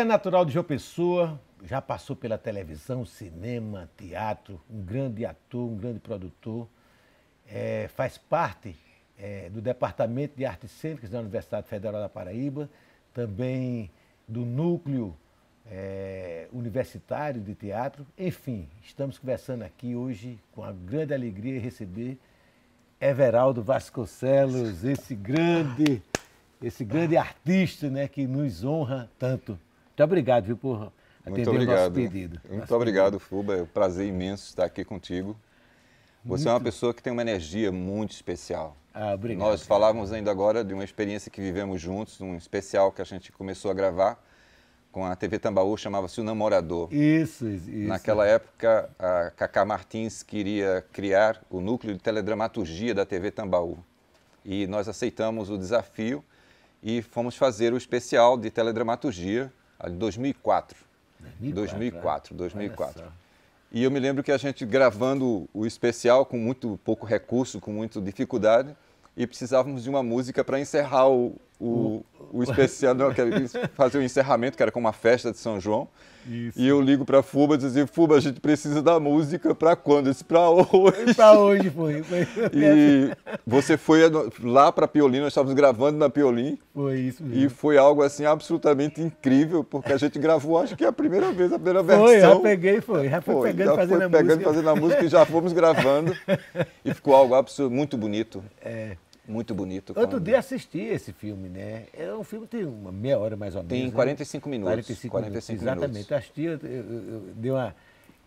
é natural de João Pessoa, já passou pela televisão, cinema, teatro, um grande ator, um grande produtor. Faz parte do Departamento de Artes Cênicas da Universidade Federal da Paraíba, também do Núcleo Universitário de Teatro. Enfim, estamos conversando aqui hoje com a grande alegria de receber Everaldo Vasconcelos, esse grande artista, né, que nos honra tanto. Muito obrigado, viu, por atender o nosso pedido. Muito obrigado, Fuba. É um prazer imenso estar aqui contigo. Você é uma pessoa que tem uma energia muito especial. Obrigado. Nós falávamos ainda agora de uma experiência que vivemos juntos, um especial que a gente começou a gravar com a TV Tambaú, chamava-se O Namorador. Isso. Naquela época, a Cacá Martins queria criar o núcleo de teledramaturgia da TV Tambaú. E nós aceitamos o desafio e fomos fazer o especial de teledramaturgia em 2004. 2004. E eu me lembro que a gente gravando o especial com muito pouco recurso, com muita dificuldade, e precisávamos de uma música para encerrar o especial, não, fazer o encerramento, que era com uma festa de São João. Isso. E eu ligo para a Fuba e dizia, Fuba, a gente precisa da música para quando? Eu disse, para hoje. Para hoje foi. E você foi lá para Piolim, nós estávamos gravando na Piolim. Foi isso mesmo. E foi algo assim absolutamente incrível, porque a gente gravou, acho que é a primeira versão. Já fui pegando, fazendo a música e já fomos gravando. E ficou algo muito bonito. Muito bonito. Outro dia assisti esse filme, né? Um filme que tem uma meia hora mais ou menos. Tem 45 minutos. 45 minutos. Exatamente. Eu assisti, eu dei uma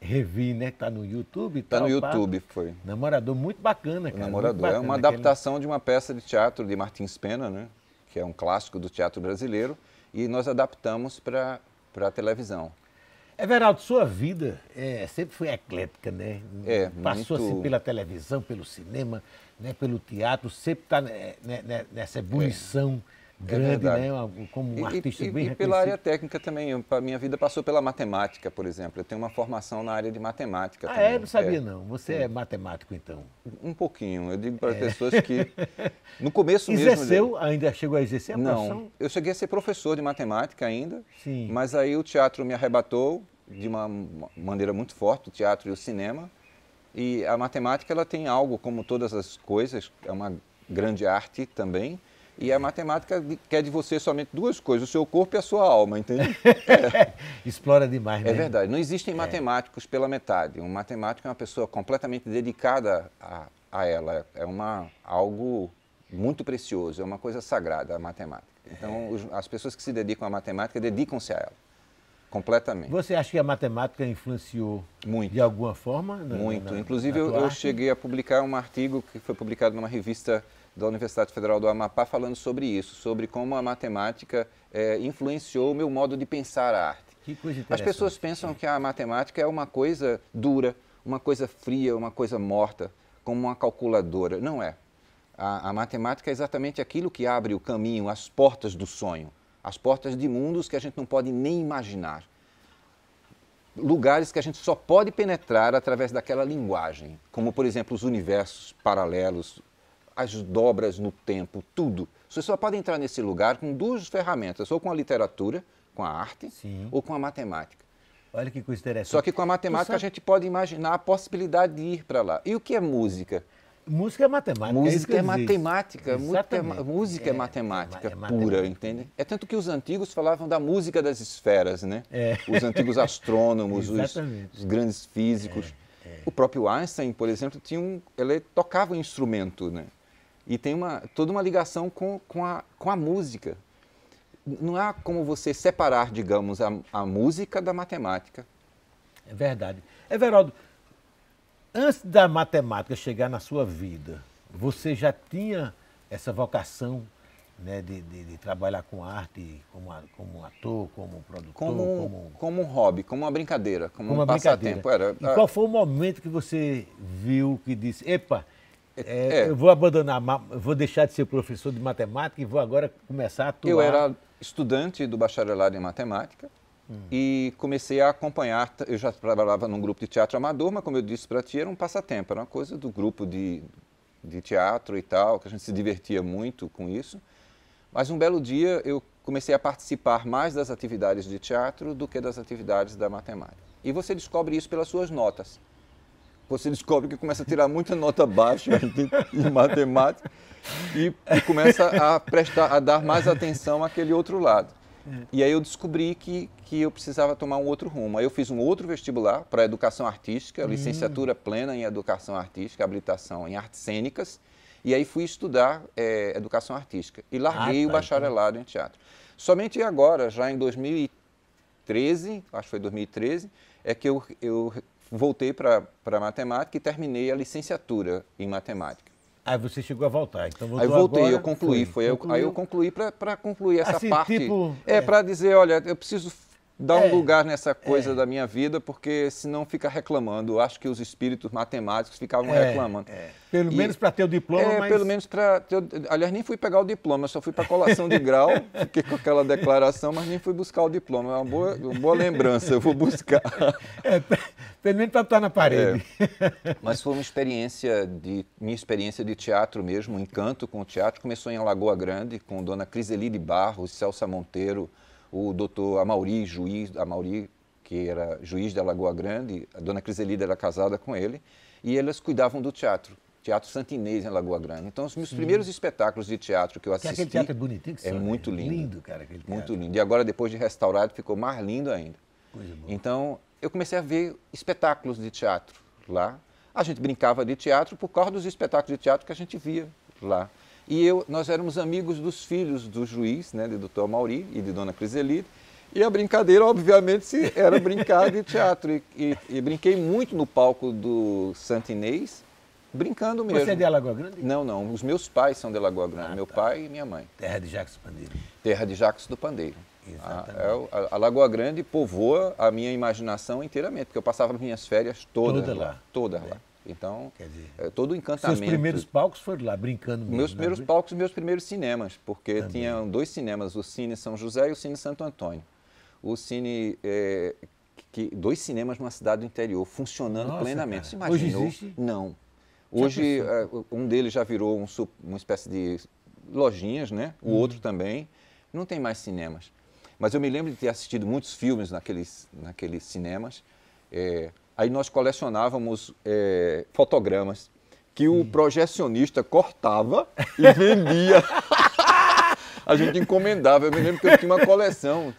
revi, né? Que tá no YouTube e tal. Tá no YouTube, foi. Namorador, muito bacana, cara. O Namorador bacana, é uma adaptação de uma peça de teatro de Martins Pena, né? Que é um clássico do teatro brasileiro. E nós adaptamos para a televisão. Everaldo, sua vida sempre foi eclética, né? Passou assim pela televisão, pelo cinema, né? Pelo teatro, sempre está nessa ebulição grande, né? Como um artista bem reconhecido. E pela área técnica também. A minha vida passou pela matemática, por exemplo. Eu tenho uma formação na área de matemática também. Não sabia não. Você é matemático, então? Um pouquinho. Eu digo para as pessoas que no começo mesmo... Ainda chegou a exercer a profissão? Não. Eu cheguei a ser professor de matemática ainda. Sim. Mas aí o teatro me arrebatou de uma maneira muito forte, o teatro e o cinema. E a matemática, ela tem algo, como todas as coisas, é uma grande arte também. E a matemática quer de você somente duas coisas, o seu corpo e a sua alma, entende? Explora demais, né? É verdade. Não existem matemáticos pela metade. Um matemático é uma pessoa completamente dedicada a ela. É algo muito precioso, é uma coisa sagrada a matemática. Então, as pessoas que se dedicam à matemática, dedicam-se a ela. Completamente. Você acha que a matemática influenciou muito, de alguma forma? Muito. Inclusive, eu cheguei a publicar um artigo que foi publicado numa revista da Universidade Federal do Amapá falando sobre isso, sobre como a matemática influenciou o meu modo de pensar a arte. Que coisa interessante. As pessoas pensam que a matemática é uma coisa dura, uma coisa fria, uma coisa morta, como uma calculadora. Não é. A matemática é exatamente aquilo que abre o caminho, as portas do sonho. As portas de mundos que a gente não pode nem imaginar. Lugares que a gente só pode penetrar através daquela linguagem, como, por exemplo, os universos paralelos, as dobras no tempo, tudo. Você só pode entrar nesse lugar com duas ferramentas, ou com a literatura, com a arte, sim, ou com a matemática. Olha que coisa interessante. Só que com a matemática a gente pode imaginar a possibilidade de ir para lá. E o que é música? Música é matemática. Música é matemática. Música é matemática pura, entende? É tanto que os antigos falavam da música das esferas, né? Os antigos astrônomos, os grandes físicos. O próprio Einstein, por exemplo, ele tocava um instrumento, né? E tem toda uma ligação com a música. Não há como você separar, digamos, a música da matemática. É verdade. Everaldo, antes da matemática chegar na sua vida, você já tinha essa vocação, né, de trabalhar com arte, como ator, como produtor? Como um hobby, como uma brincadeira, como um passatempo. E qual foi o momento que você viu que disse, epa, eu vou abandonar, vou deixar de ser professor de matemática e vou agora começar a atuar? Eu era estudante do bacharelado em matemática. E comecei a acompanhar, eu já trabalhava num grupo de teatro amador, mas como eu disse para ti, era um passatempo, era uma coisa do grupo de teatro e tal, que a gente se divertia muito com isso. Mas um belo dia eu comecei a participar mais das atividades de teatro do que das atividades da matemática. E você descobre isso pelas suas notas. Você descobre que começa a tirar muita nota baixa em matemática e começa a dar mais atenção àquele outro lado. E aí eu descobri que eu precisava tomar um outro rumo. Aí eu fiz um outro vestibular para educação artística, licenciatura plena em educação artística, habilitação em artes cênicas. E aí fui estudar educação artística e larguei o bacharelado em teatro. Somente agora, já em 2013, acho que foi 2013, é que eu voltei para matemática e terminei a licenciatura em matemática. Aí você chegou a voltar, então voltou. Aí eu voltei, agora, eu concluí. Aí eu concluí para concluir essa assim, parte. Tipo, para dizer, olha, eu preciso dar um lugar nessa coisa da minha vida, porque senão fica reclamando. Eu acho que os espíritos matemáticos ficavam reclamando. Pelo menos para ter o diploma, mas... Pelo menos para ter... Aliás, nem fui pegar o diploma, só fui para a colação de grau, fiquei com aquela declaração, mas nem fui buscar o diploma. É uma boa lembrança, eu vou buscar. Pelo menos para estar na parede. Mas foi minha experiência de teatro mesmo, o encanto com o teatro. Começou em Alagoa Grande, com Dona Criselide Barros, Celsa Monteiro, o doutor Amauri, que era juiz de Alagoa Grande. A Dona Criselide era casada com ele, e elas cuidavam do teatro. Teatro Santinês em Lagoa Grande. Então, os meus primeiros espetáculos de teatro que eu assisti... Aquele teatro é bonitinho, que muito lindo. Lindo, cara, aquele teatro. Muito lindo. E agora, depois de restaurado, ficou mais lindo ainda. Coisa boa. Então, eu comecei a ver espetáculos de teatro lá. A gente brincava de teatro por causa dos espetáculos de teatro que a gente via lá. E nós éramos amigos dos filhos do juiz, né, de Dr. Amauri e de Dona Criselide. E a brincadeira, obviamente, era brincar de teatro. E brinquei muito no palco do Santinês, brincando mesmo. Você é de Alagoa Grande? Não. Os meus pais são de Alagoa Grande. Meu pai e minha mãe. Terra de Jacques do Pandeiro. Terra de Jacques do Pandeiro. Exatamente. A Lagoa Grande povoa a minha imaginação inteiramente, porque eu passava as minhas férias todas lá. Todas lá. Então, quer dizer, todo o encantamento. Seus primeiros palcos foram lá, brincando mesmo? Meus primeiros palcos e meus primeiros cinemas, porque tinham 2 cinemas, o Cine São José e o Cine Santo Antônio. O Cine, 2 cinemas numa cidade do interior, funcionando plenamente. Você imaginou? Hoje existe? Não. Hoje, um deles já virou uma espécie de lojinhas, né? O outro também. Não tem mais cinemas. Mas eu me lembro de ter assistido muitos filmes naqueles cinemas. Aí nós colecionávamos fotogramas que o projecionista cortava e vendia. A gente encomendava. Eu me lembro que eu tinha uma coleção.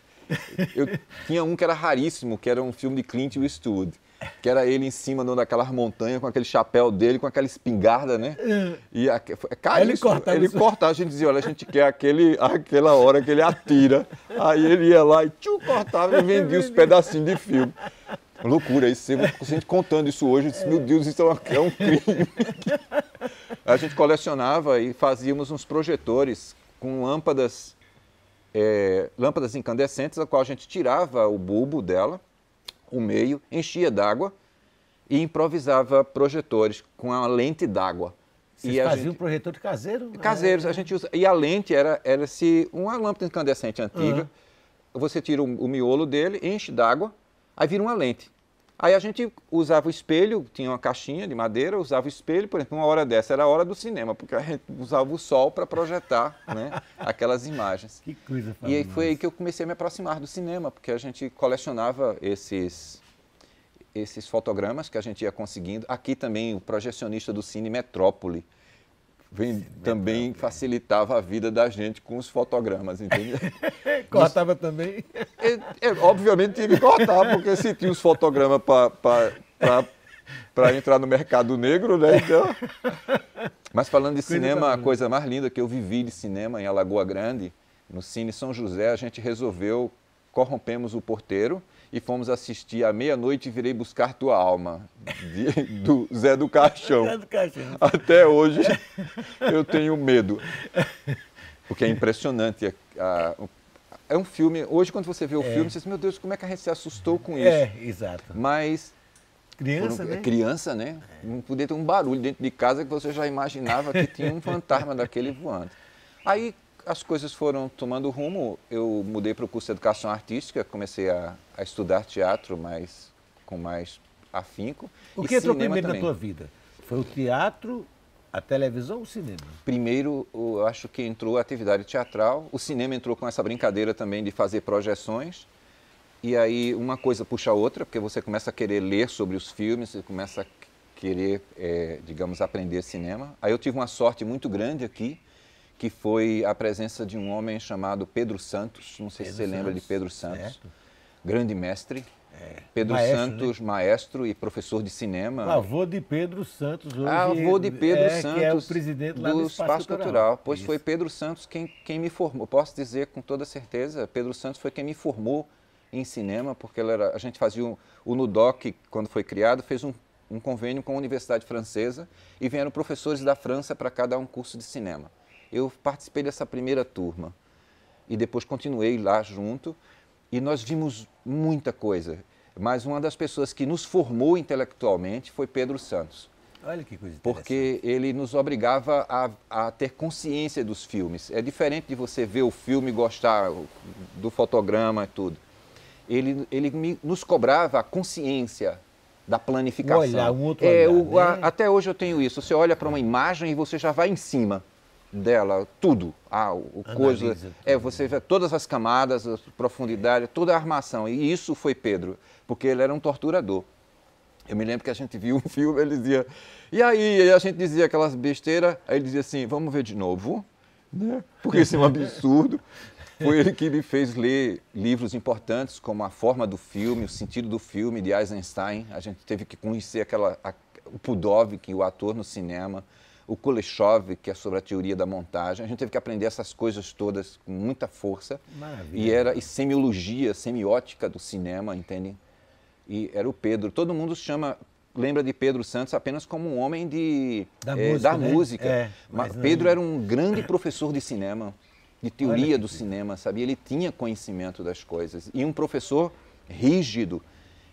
Eu tinha um que era raríssimo, que era um filme de Clint Eastwood, que era ele em cima daquelas montanhas, com aquele chapéu dele, com aquela espingarda, né? E ele cortava, a gente dizia, olha, a gente quer aquela hora que ele atira. Aí ele ia lá e cortava e vendia os pedacinhos de filme. Loucura, isso, a gente contando isso hoje, eu disse, meu Deus, isso é um crime. A gente colecionava e fazíamos uns projetores com lâmpadas incandescentes, a qual a gente tirava o bulbo dela, o meio, enchia d'água e improvisava projetores com a lente d'água. Vocês faziam um projetor de caseiro? Caseiros, a gente usa. E a lente era uma lâmpada incandescente antiga, você tira o miolo dele, enche d'água, aí vira uma lente. Aí a gente usava o espelho, tinha uma caixinha de madeira, usava o espelho, por exemplo, uma hora dessa era a hora do cinema, porque a gente usava o sol para projetar, né, aquelas imagens. Que coisa fabulosa. E aí foi aí que eu comecei a me aproximar do cinema, porque a gente colecionava esses fotogramas que a gente ia conseguindo. Aqui também o projecionista do Cine Metrópole também facilitava a vida da gente com os fotogramas, entendeu? Cortava também? Obviamente tinha que cortar, porque se tinha os fotogramas para entrar no mercado negro, né? Então... Mas falando de cinema, a coisa mais linda que eu vivi de cinema em Alagoa Grande, no Cine São José, a gente corrompemos o porteiro e fomos assistir à meia-noite e virei buscar tua alma, do Zé do Caixão. Zé do Caixão. Até hoje eu tenho medo, porque é impressionante. É um filme, hoje quando você vê o filme, você diz, meu Deus, como é que a gente se assustou com isso? Exato. Mas... Criança, né? Criança, né? Não podia ter um barulho dentro de casa que você já imaginava que tinha um fantasma daquele voando. Aí as coisas foram tomando rumo, eu mudei para o curso de Educação Artística, comecei a estudar teatro com mais afinco. O que entrou primeiro na tua vida? Foi o teatro, A televisão ou o cinema? Primeiro, eu acho que entrou a atividade teatral, o cinema entrou com essa brincadeira também de fazer projeções, e aí uma coisa puxa a outra, porque você começa a querer ler sobre os filmes, você começa a querer, digamos, aprender cinema. Aí eu tive uma sorte muito grande aqui, que foi a presença de um homem chamado Pedro Santos, não sei se você lembra de Pedro Santos, certo. Grande mestre. Pedro Maestro, Santos, né? Maestro e professor de cinema. O avô de Pedro Santos hoje. Avô de Pedro Santos, que é o presidente lá do Espaço Cultural. Pois Isso. foi Pedro Santos quem me formou. Posso dizer com toda certeza, Pedro Santos foi quem me formou em cinema, porque a gente fazia o NUDOC, quando foi criado, fez um convênio com a Universidade Francesa e vieram professores da França para cá dar um curso de cinema. Eu participei dessa primeira turma e depois continuei lá junto e nós vimos muita coisa. Mas uma das pessoas que nos formou intelectualmente foi Pedro Santos. Olha que coisa interessante. Porque ele nos obrigava a ter consciência dos filmes. É diferente de você ver o filme e gostar do fotograma e tudo. Ele nos cobrava a consciência da planificação. Olhar, um outro olhar, né? Até hoje eu tenho isso. Você olha para uma imagem e você já vai em cima dela, tudo. Coisa. Você vê todas as camadas, a profundidade, toda a armação. E isso foi Pedro, porque ele era um torturador. Eu me lembro que a gente viu um filme, ele dizia, e aí a gente dizia aquelas besteiras, aí ele dizia assim, vamos ver de novo, né? Porque isso é um absurdo. Foi ele que me fez ler livros importantes, como A Forma do Filme, O Sentido do Filme, de Eisenstein. A gente teve que conhecer o Pudovik, o ator no cinema, o Kuleshov, que é sobre a teoria da montagem. A gente teve que aprender essas coisas todas com muita força. Maravilha. E semiologia, semiótica do cinema, entende? E era o Pedro. Todo mundo lembra de Pedro Santos apenas como um homem da música. Né? Mas Pedro era um grande professor de cinema, de teoria do cinema, sabia? Ele tinha conhecimento das coisas. E um professor rígido,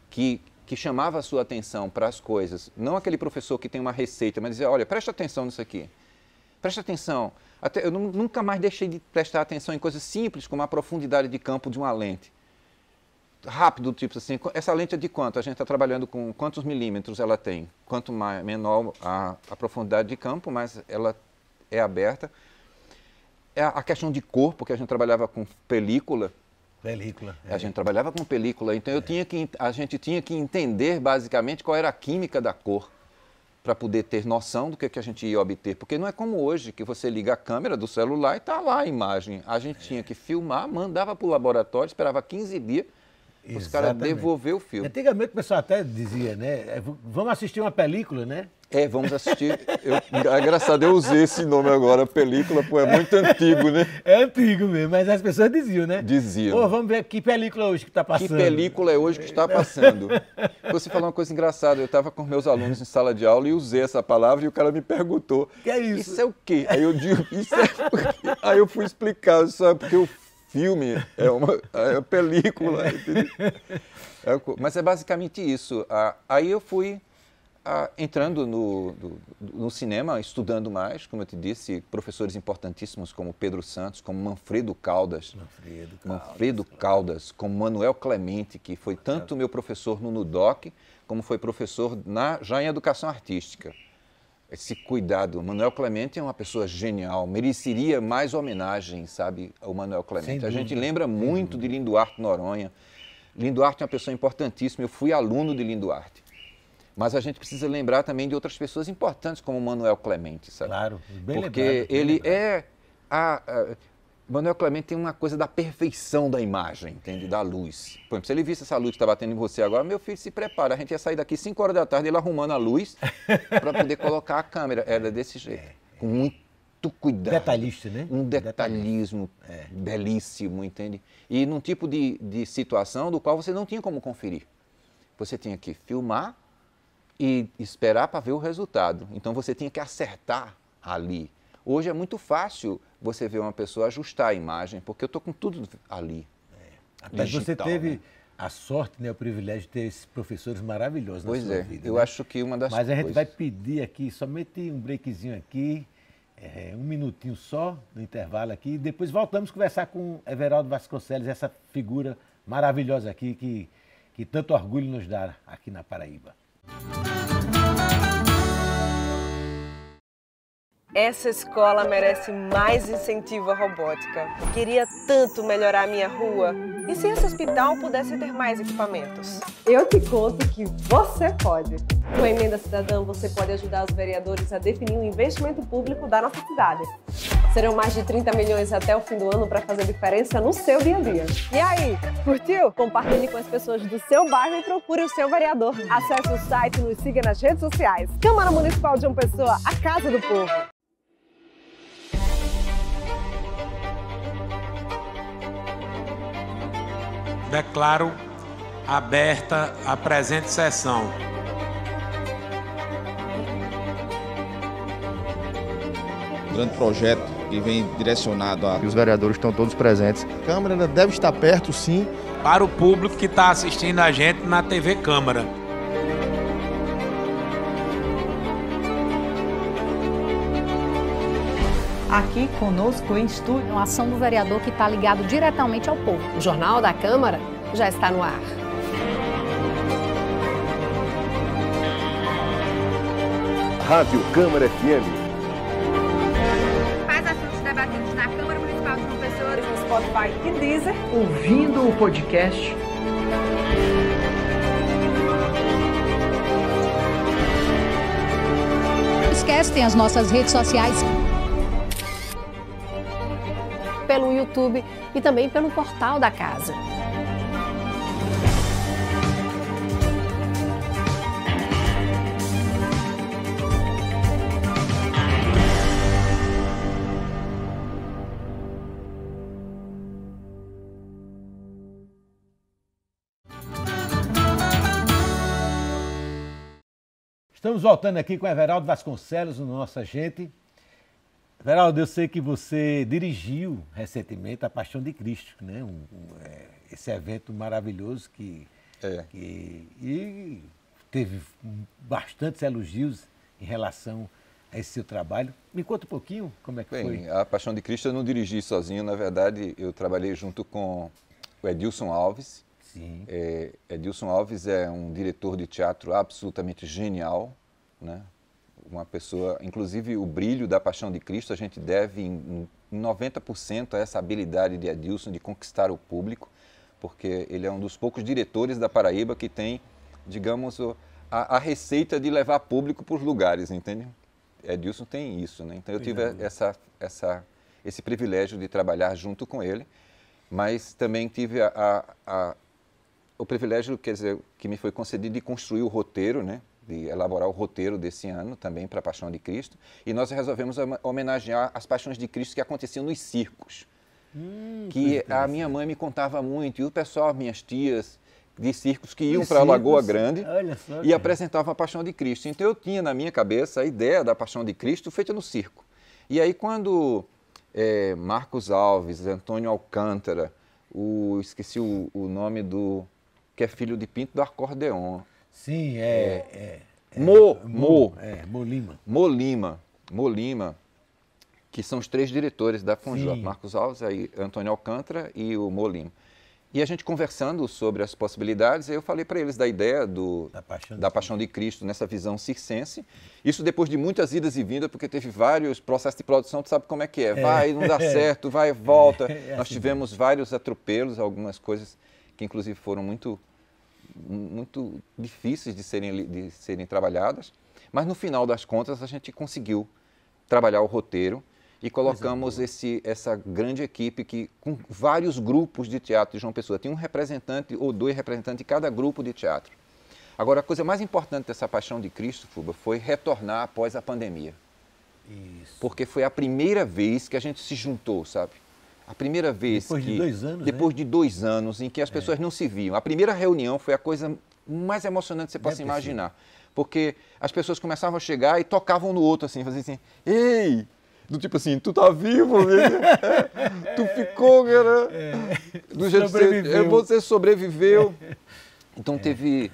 que chamava a sua atenção para as coisas. Não aquele professor que tem uma receita, mas dizia, olha, presta atenção nisso aqui. Presta atenção. Eu nunca mais deixei de prestar atenção em coisas simples, como a profundidade de campo de uma lente. Rápido, tipo assim, essa lente é de quanto? A gente está trabalhando com quantos milímetros ela tem? Quanto menor a profundidade de campo, mais ela é aberta. É a questão de cor, porque a gente trabalhava com película. A gente trabalhava com película, então a gente tinha que entender basicamente qual era a química da cor para poder ter noção do que a gente ia obter. Porque não é como hoje, que você liga a câmera do celular e está lá a imagem. A gente tinha que filmar, mandava para o laboratório, esperava 15 dias para os caras devolver o filme. Antigamente o pessoal até dizia, né? Vamos assistir uma película, né? Vamos assistir. É engraçado, eu usei esse nome agora, película, pô, é muito antigo, né? É antigo mesmo, mas as pessoas diziam, né? Diziam. Pô, vamos ver que película hoje que está passando. Que película é hoje que está passando? Você falou uma coisa engraçada, eu estava com meus alunos em sala de aula e usei essa palavra e o cara me perguntou. Que é isso? Isso é o quê? Aí eu digo, isso é porque... Aí eu fui explicar, isso é porque o filme é uma película, entendeu? Mas é basicamente isso. Aí eu fui... entrando no cinema, estudando mais, como eu te disse, professores importantíssimos como Pedro Santos, como Manfredo Caldas, como Manuel Clemente, que foi tanto meu professor no NUDOC, como foi professor já em educação artística. Esse cuidado. Manuel Clemente é uma pessoa genial, mereceria mais homenagem, sabe, ao Manuel Clemente. A gente lembra muito de Linduarte Noronha. Linduarte é uma pessoa importantíssima, eu fui aluno de Linduarte. Mas a gente precisa lembrar também de outras pessoas importantes, como o Manuel Clemente, sabe? Claro, bem lembrado. Porque ele Manuel Clemente tem uma coisa da perfeição da imagem, entende? Da luz. Por exemplo, se ele visse essa luz que está batendo em você agora, meu filho, se prepara. A gente ia sair daqui 5 horas da tarde, ele arrumando a luz para poder colocar a câmera. Era desse jeito, com muito cuidado. Detalhista, né? Um detalhismo belíssimo, entende? E num tipo de situação do qual você não tinha como conferir. Você tinha que filmar e esperar para ver o resultado. Então você tinha que acertar ali. Hoje é muito fácil você ver uma pessoa ajustar a imagem, porque eu estou com tudo ali. Mas você teve a sorte, né, o privilégio de ter esses professores maravilhosos na sua vida. Pois é, eu né? acho que uma das coisas... Mas a gente vai pedir aqui, somente um breakzinho aqui, 1 minutinho só, no intervalo aqui, e depois voltamos a conversar com Everaldo Vasconcelos, essa figura maravilhosa aqui, que tanto orgulho nos dá aqui na Paraíba. Essa escola merece mais incentivo à robótica. Queria tanto melhorar a minha rua. E se esse hospital pudesse ter mais equipamentos? Eu te conto que você pode. Com a Emenda Cidadã, você pode ajudar os vereadores a definir o investimento público da nossa cidade. Serão mais de 30 milhões até o fim do ano para fazer diferença no seu dia a dia. E aí, curtiu? Compartilhe com as pessoas do seu bairro e procure o seu vereador. Acesse o site e nos siga nas redes sociais. Câmara Municipal de João Pessoa, a Casa do Povo. Declaro aberta a presente sessão. Grande projeto que vem direcionado a... Os vereadores estão todos presentes. A Câmara deve estar perto, sim. Para o público que está assistindo a gente na TV Câmara. Aqui conosco em estúdio. Uma ação do vereador que está ligado diretamente ao povo. O Jornal da Câmara já está no ar. Rádio Câmara FM. Mais assuntos debatidos na Câmara Municipal de João Pessoa. No Spotify e Deezer. Ouvindo o podcast. Não esquece, tem as nossas redes sociais. Pelo YouTube e também pelo portal da casa. Estamos voltando aqui com Everaldo Vasconcelos, o nosso agente. Everaldo, eu sei que você dirigiu recentemente a Paixão de Cristo, né? Esse evento maravilhoso que teve bastantes elogios em relação a esse seu trabalho. Me conta um pouquinho como é que foi. A Paixão de Cristo eu não dirigi sozinho, na verdade eu trabalhei junto com o Edilson Alves. Sim. Edilson Alves é um diretor de teatro absolutamente genial, né? Uma pessoa, inclusive o brilho da Paixão de Cristo, a gente deve em 90% a essa habilidade de Edilson de conquistar o público, porque ele é um dos poucos diretores da Paraíba que tem, digamos, a receita de levar público para os lugares, entende? Edilson tem isso, né? Então eu tive esse privilégio de trabalhar junto com ele, mas também tive o privilégio, quer dizer, que me foi concedido de construir o roteiro, né? De elaborar o roteiro desse ano também para a Paixão de Cristo, e nós resolvemos homenagear as Paixões de Cristo que aconteciam nos circos, que a minha mãe me contava muito, e o pessoal, minhas tias de circos que iam para a Lagoa Grande e apresentavam a Paixão de Cristo. Então eu tinha na minha cabeça a ideia da Paixão de Cristo feita no circo. E aí quando Marcos Alves, Antônio Alcântara, esqueci o nome que é filho de Pinto do Acordeon. Sim, Molima, que são os três diretores da Funjop, Marcos Alves, aí Antônio Alcântara e o Molima. E a gente conversando sobre as possibilidades, eu falei para eles da ideia da Paixão de Cristo nessa visão circense. Isso depois de muitas idas e vindas, porque teve vários processos de produção, tu sabe como é que é. Vai, não dá certo, vai e volta. Nós tivemos vários atropelos, algumas coisas que inclusive foram muito difíceis de serem trabalhadas, mas no final das contas a gente conseguiu trabalhar o roteiro e colocamos essa grande equipe com vários grupos de teatro de João Pessoa. Tinha um representante ou dois representantes de cada grupo de teatro. Agora, a coisa mais importante dessa Paixão de Cristo, Fuba, foi retornar após a pandemia. Isso. Porque foi a primeira vez que a gente se juntou, sabe? A primeira vez depois de 2 anos em que as pessoas não se viam. A primeira reunião foi a coisa mais emocionante que você possa imaginar. Porque as pessoas começavam a chegar e tocavam um no outro assim, faziam assim, ei! Do tipo assim, tu tá vivo, tu ficou, cara. Do jeito que você sobreviveu. Então teve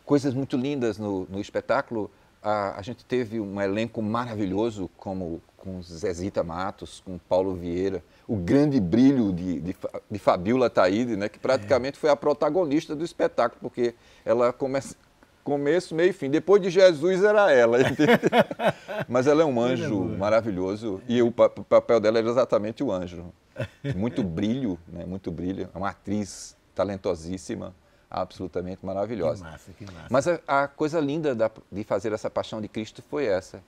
coisas muito lindas no espetáculo. A gente teve um elenco maravilhoso, com Zezita Matos, com Paulo Vieira, o grande brilho de Fabiola Taide, né, que praticamente foi a protagonista do espetáculo, porque ela começo, meio e fim. Depois de Jesus era ela, entendeu? Mas ela é um anjo maravilhoso e o papel dela era exatamente o anjo. Muito brilho, né? Muito brilho. É uma atriz talentosíssima, absolutamente maravilhosa. Que massa, que massa. Mas a coisa linda de fazer essa Paixão de Cristo foi essa.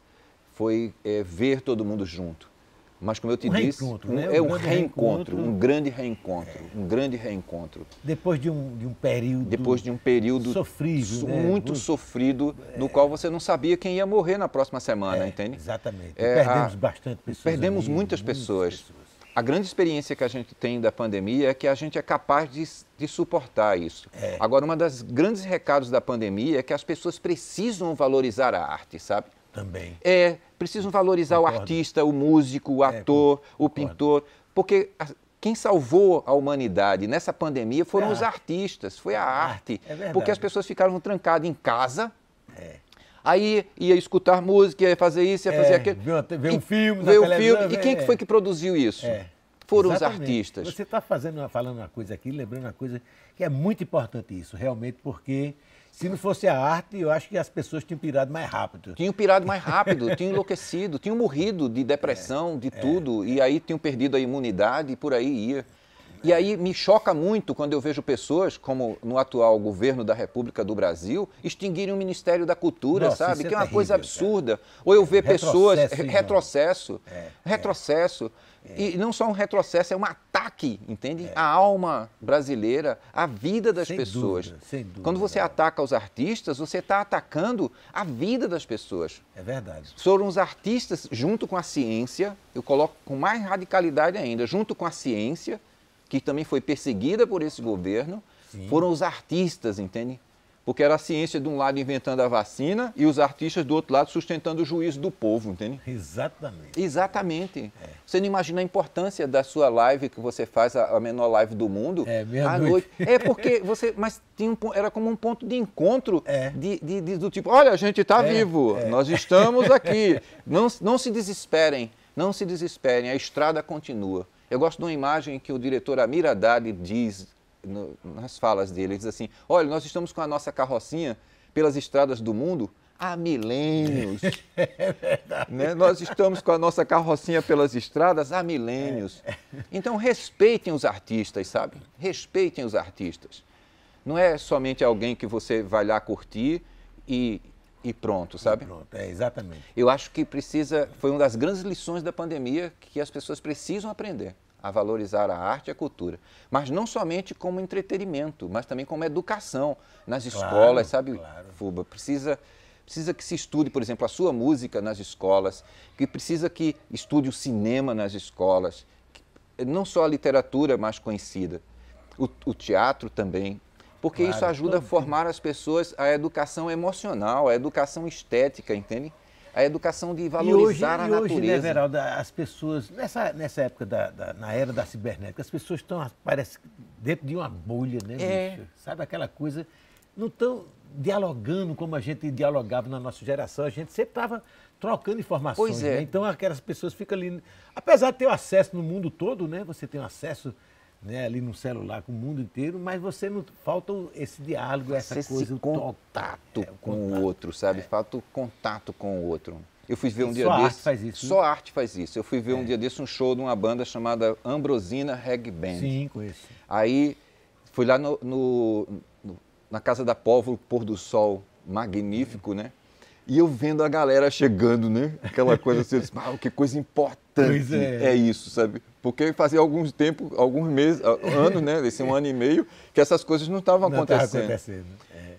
Foi ver todo mundo junto. Mas, como eu te disse, né? é um reencontro, um grande reencontro, um grande reencontro. Depois de um período... Depois de um período sofrido, né? Muito sofrido, no qual você não sabia quem ia morrer na próxima semana, entende? Exatamente. Perdemos bastante pessoas. Perdemos muitas pessoas. A grande experiência que a gente tem da pandemia é que a gente é capaz de suportar isso. Agora, uma das grandes recados da pandemia é que as pessoas precisam valorizar a arte, sabe? Também. Precisam valorizar o artista, o músico, o ator, o pintor, porque quem salvou a humanidade nessa pandemia foram os artistas, foi a arte. Porque as pessoas ficaram trancadas em casa, aí ia escutar música, ia fazer isso, ia fazer aquilo. Ver um filme, ver o filme. E quem foi que produziu isso? Foram exatamente. Os artistas. Você está falando uma coisa aqui, lembrando uma coisa que é muito importante isso, realmente, porque... Se não fosse a arte, eu acho que as pessoas tinham pirado mais rápido. Tinham pirado mais rápido, tinham enlouquecido, tinham morrido de depressão, de tudo, e aí tinham perdido a imunidade e por aí ia. E aí me choca muito quando eu vejo pessoas, como no atual governo da República do Brasil, extinguirem o Ministério da Cultura, sabe? Que é uma coisa absurda. Ou eu ver pessoas... Retrocesso. E não só um retrocesso, é um ataque, entende? A alma brasileira, a vida das pessoas. Sem dúvida. Quando você ataca os artistas, você está atacando a vida das pessoas. É verdade. Foram os artistas, junto com a ciência, eu coloco com mais radicalidade ainda, junto com a ciência, que também foi perseguida por esse governo, foram os artistas, entende? Porque era a ciência de um lado inventando a vacina e os artistas do outro lado sustentando o juízo do povo, entende? Exatamente. Exatamente. Você não imagina a importância da sua live que você faz, a menor live do mundo, à noite. Porque você... Mas era como um ponto de encontro do tipo, olha, a gente está vivo, nós estamos aqui. Não se desesperem, não se desesperem, a estrada continua. Eu gosto de uma imagem que o diretor Amir Haddad diz nas falas dele, ele diz assim, olha, nós estamos com a nossa carrocinha pelas estradas do mundo há milênios. É verdade. Né? Nós estamos com a nossa carrocinha pelas estradas há milênios. Então respeitem os artistas, sabe? Respeitem os artistas. Não é somente alguém que você vai lá curtir e pronto, sabe? Pronto, exatamente. Eu acho que foi uma das grandes lições da pandemia que as pessoas precisam aprender. A valorizar a arte e a cultura. Mas não somente como entretenimento, mas também como educação nas escolas, sabe, Fuba? Precisa que se estude, por exemplo, a sua música nas escolas, que precisa que estude o cinema nas escolas, não só a literatura mais conhecida, o teatro também, porque isso ajuda a formar as pessoas a educação emocional, a educação estética, entende? A educação de valorizar a natureza. E hoje, né, Everaldo, as pessoas, nessa época, na era da cibernética, as pessoas estão, parece, dentro de uma bolha, né, bicho? Sabe aquela coisa, não estão dialogando como a gente dialogava na nossa geração, a gente sempre estava trocando informações. Pois é. Né? Então, aquelas pessoas ficam ali, apesar de ter o acesso no mundo todo, né, você tem o acesso... Né, ali no celular com o mundo inteiro, mas você não falta esse diálogo, essa coisa, o contato com o outro, sabe? Falta o contato com o outro. Eu fui ver um dia desse. Só a arte faz isso. Só a arte faz isso. Eu fui ver um dia desse um show de uma banda chamada Ambrosina Reggae Band. Sim, conheço. Aí fui lá na Casa da Pólvora, pôr do sol magnífico, né? E eu vendo a galera chegando, né? Aquela coisa assim, eu disse, que coisa importante é isso, sabe? Porque fazia alguns meses, anos, né? Esse 1 ano e meio, que essas coisas não estavam acontecendo.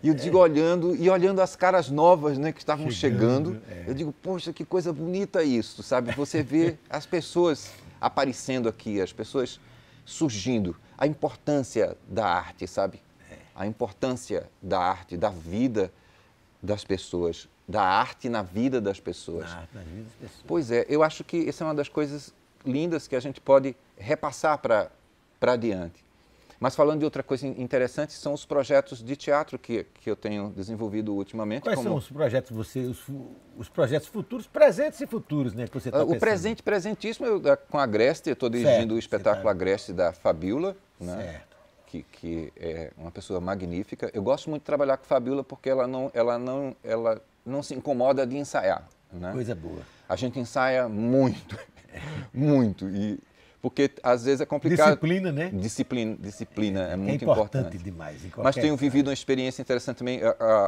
E eu digo, olhando as caras novas, né, que estavam chegando, eu digo, poxa, que coisa bonita isso, sabe? Você vê as pessoas aparecendo aqui, as pessoas surgindo. A importância da arte, sabe? A importância da arte, da vida das pessoas, da arte na vida das pessoas. Na arte na vida das pessoas. Pois é, eu acho que essa é uma das coisas lindas que a gente pode repassar para adiante. Mas falando de outra coisa interessante, são os projetos de teatro que eu tenho desenvolvido ultimamente. Quais são os projetos os projetos futuros, presentes e futuros, né, que você está pensando? O presentíssimo, com a Agreste, eu estou dirigindo o espetáculo Agreste da Fabiola, né, que é uma pessoa magnífica. Eu gosto muito de trabalhar com Fabiola porque ela não se incomoda de ensaiar, né? Coisa boa. A gente ensaia muito, muito. Porque às vezes é complicado. Disciplina, né? Disciplina é muito importante demais. Mas tenho vivido uma experiência interessante também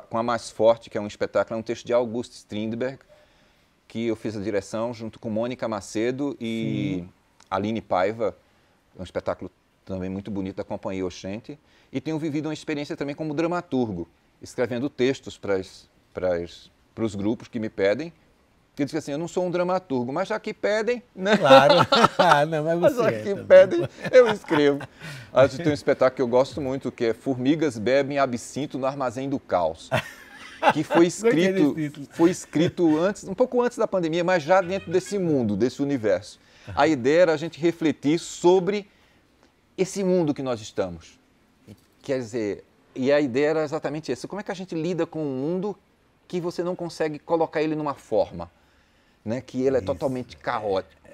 com a Mais Forte, que é um espetáculo, é um texto de August Strindberg, que eu fiz a direção junto com Mônica Macedo e Aline Paiva. É um espetáculo também muito bonito da Companhia Oxente. E tenho vivido uma experiência também como dramaturgo, escrevendo textos para os grupos que me pedem. Que diz assim, eu não sou um dramaturgo, mas já que pedem, né? Claro, não, mas você já que pedem, eu escrevo. A gente tem um espetáculo que eu gosto muito, que é Formigas Bebem Absinto no Armazém do Caos. Que foi escrito antes, um pouco antes da pandemia, mas já dentro desse mundo, desse universo. A ideia era a gente refletir sobre esse mundo que nós estamos. Quer dizer, e a ideia era exatamente essa. Como é que a gente lida com um mundo que você não consegue colocar ele numa forma, né? Que ele é totalmente caótico.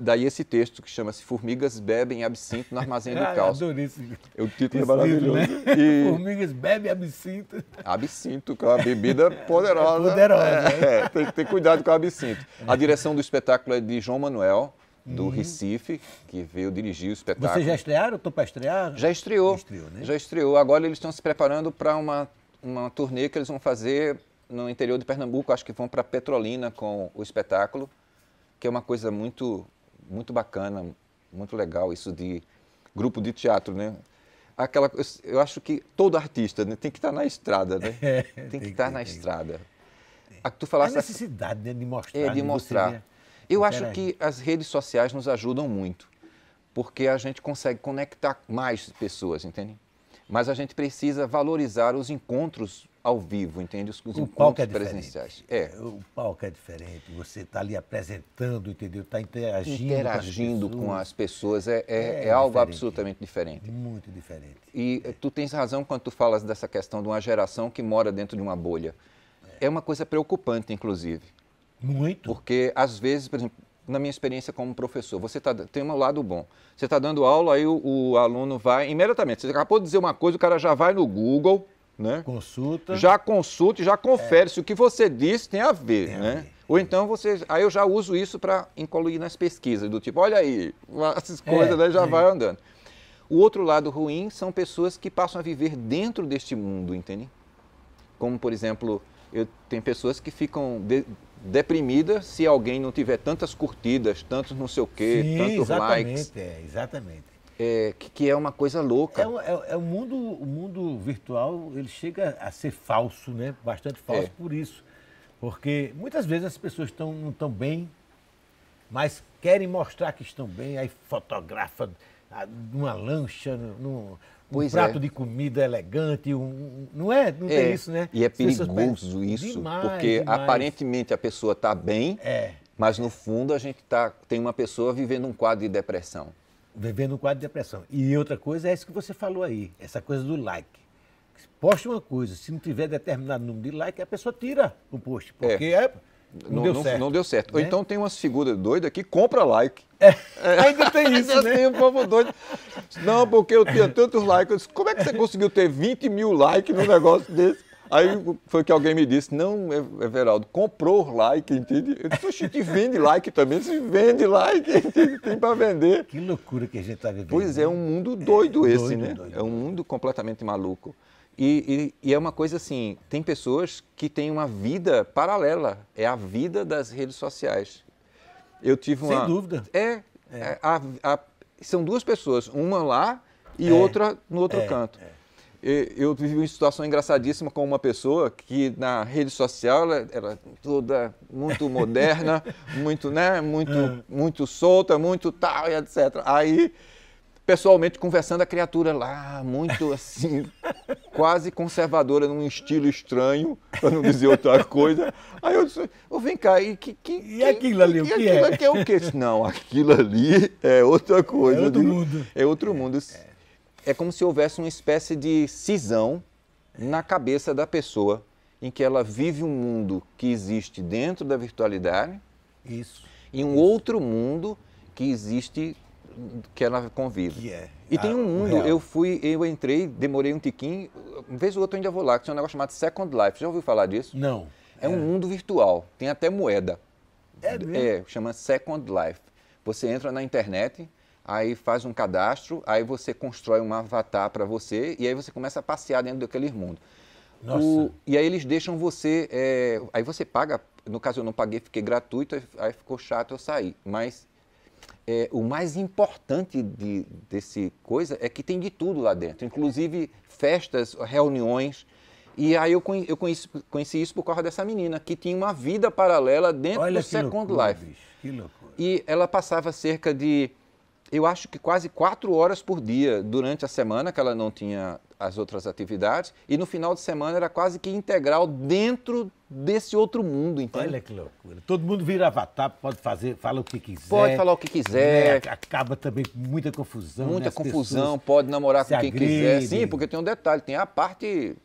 Daí esse texto que chama-se Formigas Bebem Absinto no Armazém do Caos. Adorei isso. O título é maravilhoso. Né? E... Formigas Bebem Absinto. Absinto, que é uma bebida poderosa. Tem que ter cuidado com o absinto. A direção do espetáculo é de João Manuel, do Recife, que veio dirigir o espetáculo. Vocês já estrearam? Estou para estrear? Já estreou. Né? Já estreou. Agora eles estão se preparando para uma turnê que eles vão fazer no interior de Pernambuco. Acho que vão para Petrolina com o espetáculo, que é uma coisa muito bacana, muito legal, isso de grupo de teatro, né? Eu acho que todo artista, né, tem que estar na estrada, né? Tem que estar na estrada. Tu falaste a necessidade, né, de mostrar. De mostrar. Eu acho que as redes sociais nos ajudam muito, porque a gente consegue conectar mais pessoas, entende? Mas a gente precisa valorizar os encontros ao vivo, entende? Os encontros presenciais. O palco é diferente, você está ali apresentando, entendeu? Está interagindo com as pessoas. É algo absolutamente diferente. Muito diferente. E tu tens razão quando tu falas dessa questão de uma geração que mora dentro de uma bolha. É uma coisa preocupante, inclusive. Muito. Porque, às vezes, por exemplo, na minha experiência como professor, tem um lado bom. Você está dando aula, aí o aluno vai imediatamente. Você acabou de dizer uma coisa, o cara já vai no Google, né? Consulta. Já consulta e já confere se o que você disse tem a ver, né? Ou então aí eu já uso isso para incluir nas pesquisas, do tipo, olha aí, essas coisas, né, já vai andando. O outro lado ruim são pessoas que passam a viver dentro deste mundo, entende? Como, por exemplo, tem pessoas que ficam deprimidas se alguém não tiver tantas curtidas, tantos não sei o quê, tantos likes. Exatamente. Que é uma coisa louca. O mundo virtual, ele chega a ser falso, né? Bastante falso por isso. Porque muitas vezes as pessoas não estão bem, mas querem mostrar que estão bem, aí fotografa numa lancha, um prato de comida elegante, não tem isso, né? E é perigoso isso, demais, porque aparentemente a pessoa está bem, mas no fundo a gente tem uma pessoa vivendo um quadro de depressão. Vivendo um quadro de depressão. E outra coisa é isso que você falou aí, essa coisa do like. Posta uma coisa, se não tiver determinado número de like, a pessoa tira o post, porque não deu certo. Não deu certo. Né? Ou então tem umas figuras doidas que compra like. Ainda tem isso, né? Tem um povo doido. Não, porque eu tinha tantos likes. Eu disse, como é que você conseguiu ter 20 mil likes num negócio desse? Aí foi que alguém me disse, não, Everaldo, comprou like, entende? Eu disse, oxe, te vende like também, se vende like, entende? Tem para vender. Que loucura que a gente está vivendo. Pois é um mundo doido esse, né? É um mundo completamente maluco. E é uma coisa assim, tem pessoas que têm uma vida paralela, é a vida das redes sociais. Eu tive uma... Sem dúvida. São duas pessoas, uma lá e outra no outro canto. Eu vivi uma situação engraçadíssima com uma pessoa que na rede social ela era toda muito moderna, muito, né, muito solta, muito tal e etc. Aí, pessoalmente, conversando, a criatura lá, muito assim, quase conservadora, num estilo estranho, para não dizer outra coisa. Aí eu disse, vem cá, e aquilo ali, o que é? Aquilo é o quê? Não, aquilo ali é outra coisa. É outro mundo. É outro mundo. É como se houvesse uma espécie de cisão na cabeça da pessoa, em que ela vive um mundo que existe dentro da virtualidade e um outro mundo que existe que ela convive. Que é. E tem um mundo, real. eu entrei, demorei um tiquinho, uma vez ou outra eu ainda vou lá, que tem um negócio chamado Second Life. Já ouviu falar disso? Não. É um mundo virtual, tem até moeda. É mesmo? Chama Second Life. Você entra na internet, aí faz um cadastro, aí você constrói um avatar para você e aí você começa a passear dentro daquele mundo. Nossa. E aí eles deixam você, aí você paga, no caso eu não paguei, fiquei gratuito, aí ficou chato eu sair. Mas o mais importante desse coisa é que tem de tudo lá dentro, inclusive festas, reuniões. E aí eu conheci isso por causa dessa menina, que tinha uma vida paralela dentro do Second Life. Bicho, que loucura. E ela passava cerca de, eu acho que quase 4 horas por dia durante a semana, que ela não tinha as outras atividades, e no final de semana era quase que integral dentro desse outro mundo, entende? Olha que loucura. Todo mundo vira avatar, pode fazer, fala o que quiser. Pode falar o que quiser. Né? Acaba também com muita confusão. Muita né? confusão, pode namorar com quem quiser. Sim, porque tem um detalhe, tem a parte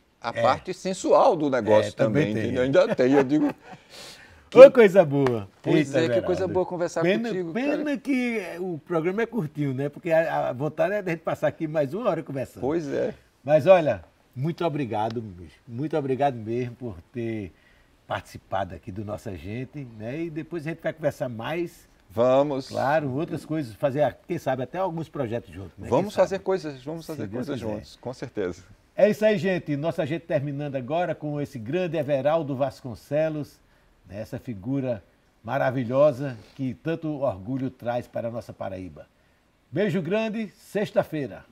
sensual do negócio também, entendeu? Ainda tem, eu digo... Ô, coisa boa. Pois Eita, que Everaldo. coisa boa conversar contigo. Pena que o programa é curtinho, né? Porque a vontade é de a gente passar aqui mais 1 hora conversando. Pois é. Mas olha, muito obrigado, bicho. Muito obrigado mesmo por ter participado aqui do Nossa Gente, né? E depois a gente vai conversar mais. Vamos. Claro, outras coisas, fazer, quem sabe, até alguns projetos juntos. Né? Vamos fazer sabe? coisas quiser. juntos, com certeza. É isso aí, gente. Nossa Gente terminando agora com esse grande Everaldo Vasconcelos, né? Essa figura maravilhosa que tanto orgulho traz para a nossa Paraíba. Beijo grande, sexta-feira.